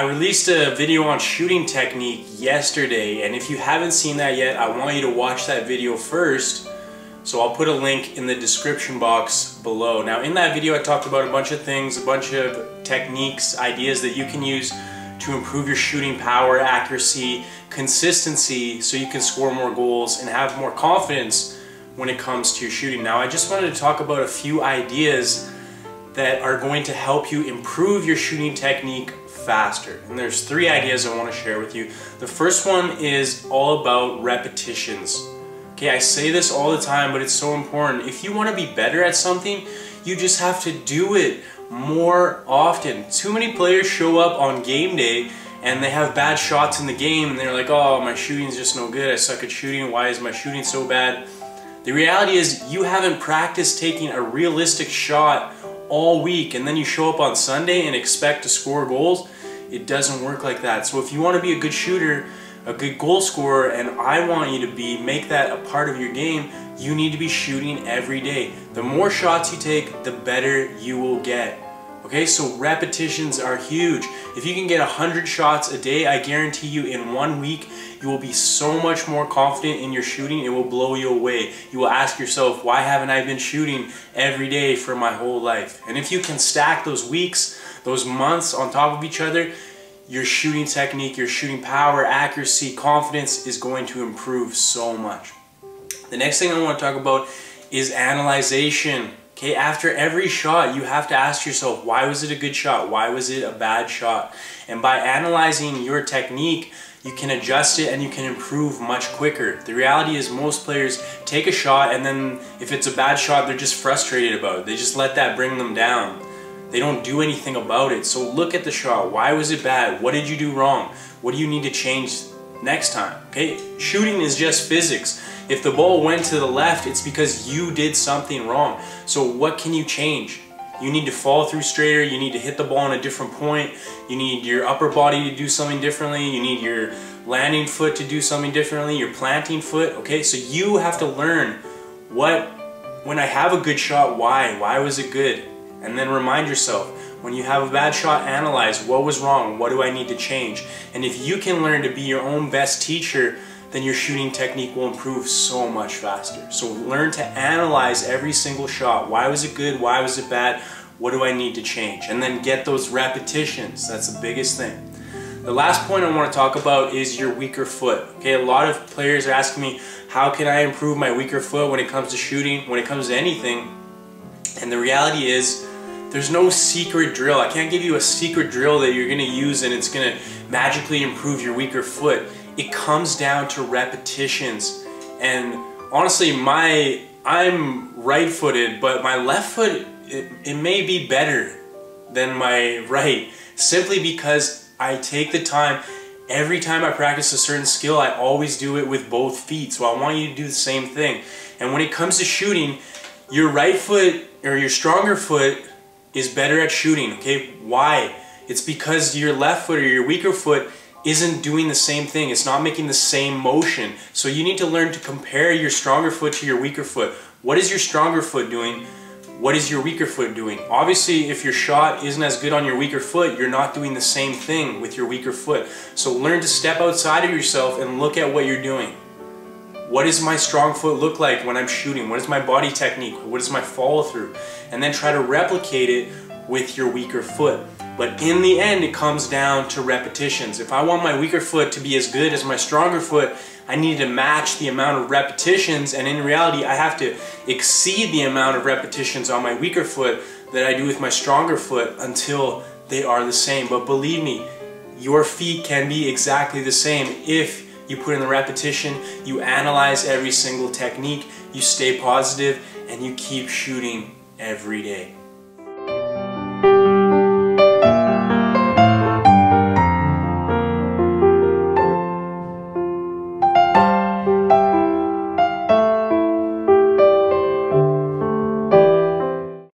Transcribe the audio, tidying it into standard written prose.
released a video on shooting technique yesterday, and if you haven't seen that yet, I want you to watch that video first. So I'll put a link in the description box below. Now in that video I talked about a bunch of things, a bunch of techniques, ideas that you can use to improve your shooting power, accuracy, consistency, so you can score more goals and have more confidence when it comes to your shooting. Now I just wanted to talk about a few ideas that are going to help you improve your shooting technique faster. And there's 3 ideas I want to share with you. The first one is all about repetitions. Okay, I say this all the time, but it's so important. If you want to be better at something, you just have to do it more often. Too many players show up on game day and they have bad shots in the game and they're like, oh, my shooting's just no good, I suck at shooting, why is my shooting so bad? The reality is you haven't practiced taking a realistic shot all week, and then you show up on Sunday and expect to score goals. It doesn't work like that. So if you want to be a good shooter, a good goal scorer, and I want you to make that a part of your game, you need to be shooting every day. The more shots you take, the better you will get. Okay, so repetitions are huge. If you can get 100 shots a day, I guarantee you in 1 week, you will be so much more confident in your shooting, it will blow you away. You will ask yourself, why haven't I been shooting every day for my whole life? And if you can stack those weeks, those months on top of each other, your shooting technique, your shooting power, accuracy, confidence is going to improve so much. The next thing I want to talk about is analyzation. Okay, after every shot, you have to ask yourself, why was it a good shot? Why was it a bad shot? And by analyzing your technique, you can adjust it and you can improve much quicker. The reality is most players take a shot and then if it's a bad shot, they're just frustrated about it. They just let that bring them down. They don't do anything about it. So look at the shot. Why was it bad? What did you do wrong? What do you need to change next time? Okay, shooting is just physics. If the ball went to the left, it's because you did something wrong. So what can you change? You need to fall through straighter, you need to hit the ball on a different point, you need your upper body to do something differently, you need your landing foot to do something differently, your planting foot, okay? So you have to learn when I have a good shot, why was it good? And then remind yourself, when you have a bad shot, analyze what was wrong, what do I need to change? And if you can learn to be your own best teacher, then your shooting technique will improve so much faster. So learn to analyze every single shot. Why was it good? Why was it bad? What do I need to change? And then get those repetitions. That's the biggest thing. The last point I want to talk about is your weaker foot. Okay, a lot of players are asking me, how can I improve my weaker foot when it comes to shooting, when it comes to anything? And the reality is, there's no secret drill. I can't give you a secret drill that you're going to use and it's going to magically improve your weaker foot. It comes down to repetitions. And honestly, I'm right-footed, but my left foot, it may be better than my right, simply because I take the time. Every time I practice a certain skill, I always do it with both feet. So I want you to do the same thing. And when it comes to shooting, your right foot or your stronger foot is better at shooting, okay? Why? It's because your left foot or your weaker foot isn't doing the same thing. It's not making the same motion. So you need to learn to compare your stronger foot to your weaker foot. What is your stronger foot doing? What is your weaker foot doing? Obviously, if your shot isn't as good on your weaker foot, you're not doing the same thing with your weaker foot. So learn to step outside of yourself and look at what you're doing. What does my strong foot look like when I'm shooting? What is my body technique? What is my follow through? And then try to replicate it with your weaker foot. But in the end, it comes down to repetitions. If I want my weaker foot to be as good as my stronger foot, I need to match the amount of repetitions, and in reality, I have to exceed the amount of repetitions on my weaker foot that I do with my stronger foot until they are the same. But believe me, your feet can be exactly the same if you put in the repetition, you analyze every single technique, you stay positive, and you keep shooting every day.